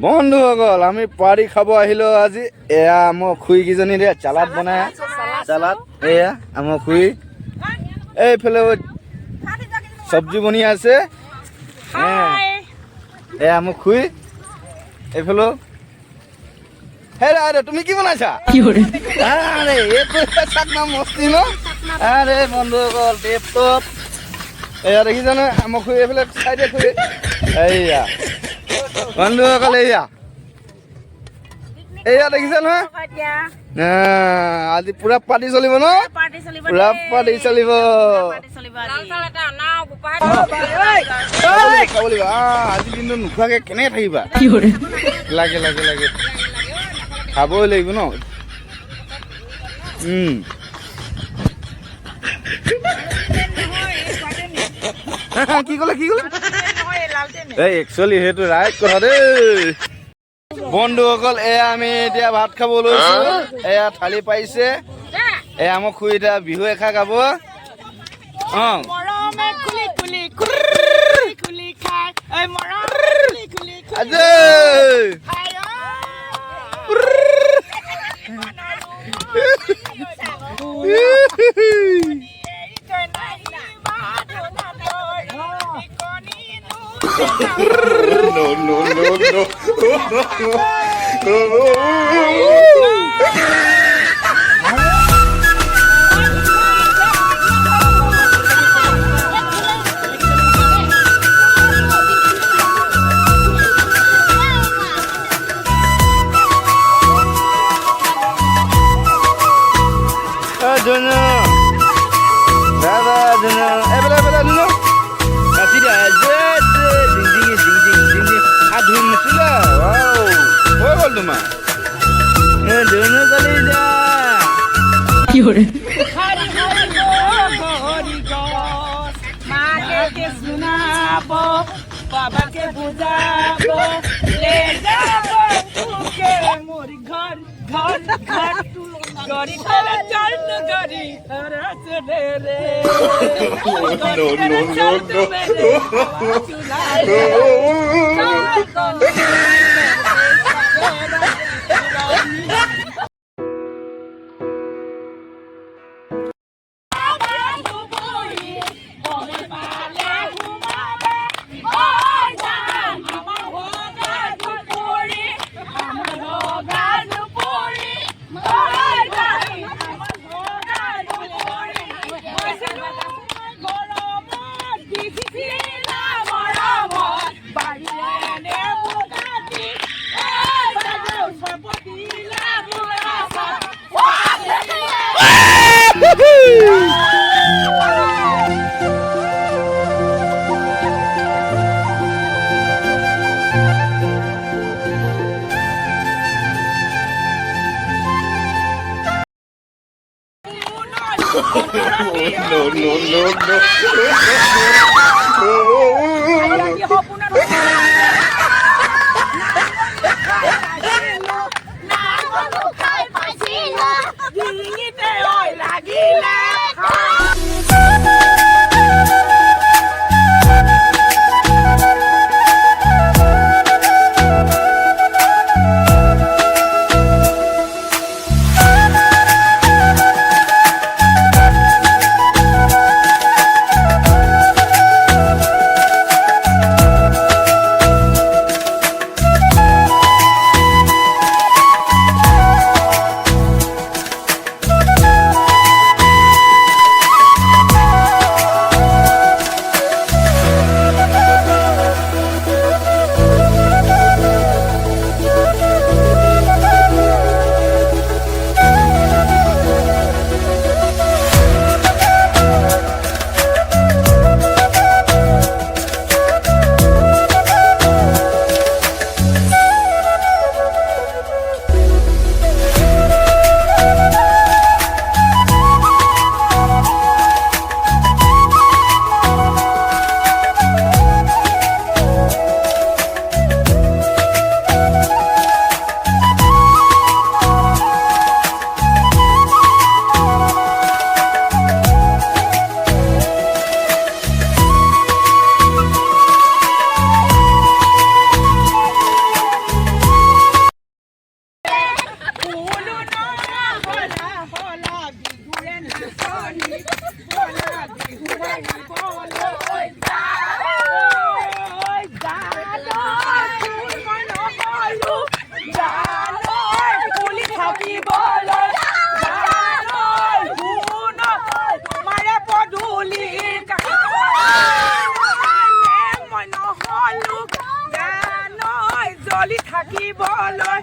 বন্ধুসকল আমি পাৰি খাব আহিলো আজি। এয়া আমাৰ খুৰীকেইজনী দে চালাড বনাই চালাড। এয়া আমাৰ খুৰী এইফালে চব্জি বনি আছে। এয়া আমাৰ খুৰী এইফালে। আৰে তুমি কি বনাইছা? আৰে এইটো চাকনা মস্তি ন। আৰে বন্ধুসকল টেপটপ এয়া দেখিছানে আমাৰ খুৰী এইফালে চাইডে খুৰী। এইয়া বন্ধুসকল এয়া এয়া দেখিছা নহয়। আজি পুৰা পাৰ্টি চলিব ন। পুৰা পাৰ্টি চলিব। খাব লাগিব আজি কিন্তু নোখোৱাকে কেনেকে থাকিবা। লাগে লাগে লাগে খাবই লাগিব ন। কি ক'লে কি ক'লে এই একচুৱেলি সেইটো ৰাইট কথা দেই। বন্ধুসকল এয়া আমি এতিয়া ভাত খাব লৈছো। এয়া থালি পাইছে। এয়া আমাৰ খুৰী এতিয়া বিহু এষাৰ গাব। No, no, no, no. बाबा के बुझाबो ले जाबो तुके मोर घर घर घर गरी तेरा चल गरी रस दे रे। No no no no no চলি থাকিবলৈ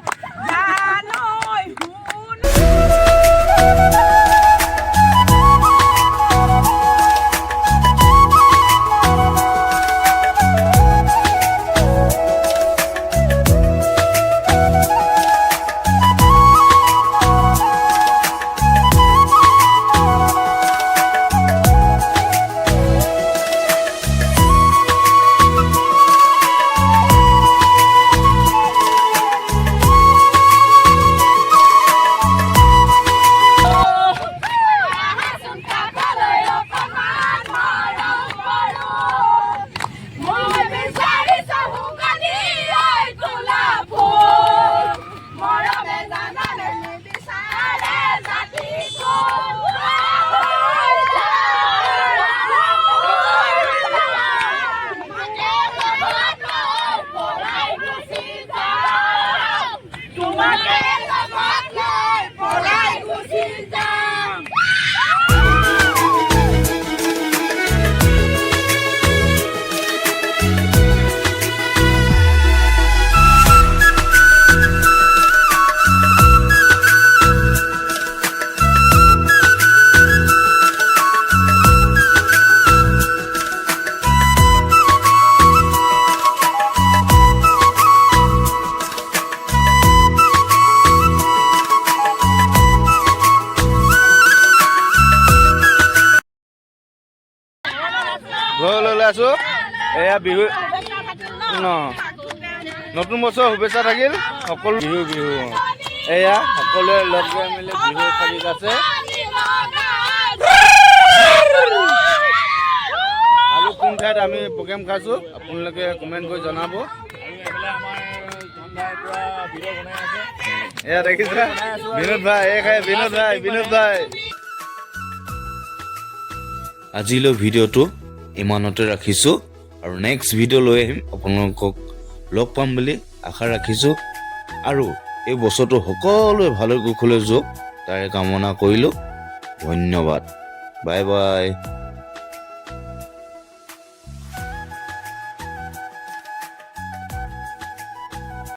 জানৈ শুন ঘৰলৈ আছো এয়া বিহু নতুন বছৰ শুভেচ্ছা থাকিল সকলো বিহু এয়া সকলোৱে লগ গৈ মেলি বিহু খালি আছে আৰু কোন ঠাইত আমি প্ৰগ্ৰেম খাইছো আপোনালোকে কমেণ্ট কৰি জনাব এয়া দেখিছা বিনোদ ভাই এই খাই বিনোদ ভাই আজিলৈ ভিডিঅ'টো ইমানতে ৰাখিছোঁ আৰু নেক্সট ভিডিঅ' লৈ আহিম আপোনালোকক লগ পাম বুলি আশা ৰাখিছোঁ আৰু এই বছৰটো সকলোৱে ভালে কুশলে যাওক তাৰে কামনা কৰিলোঁ ধন্যবাদ বাই বাই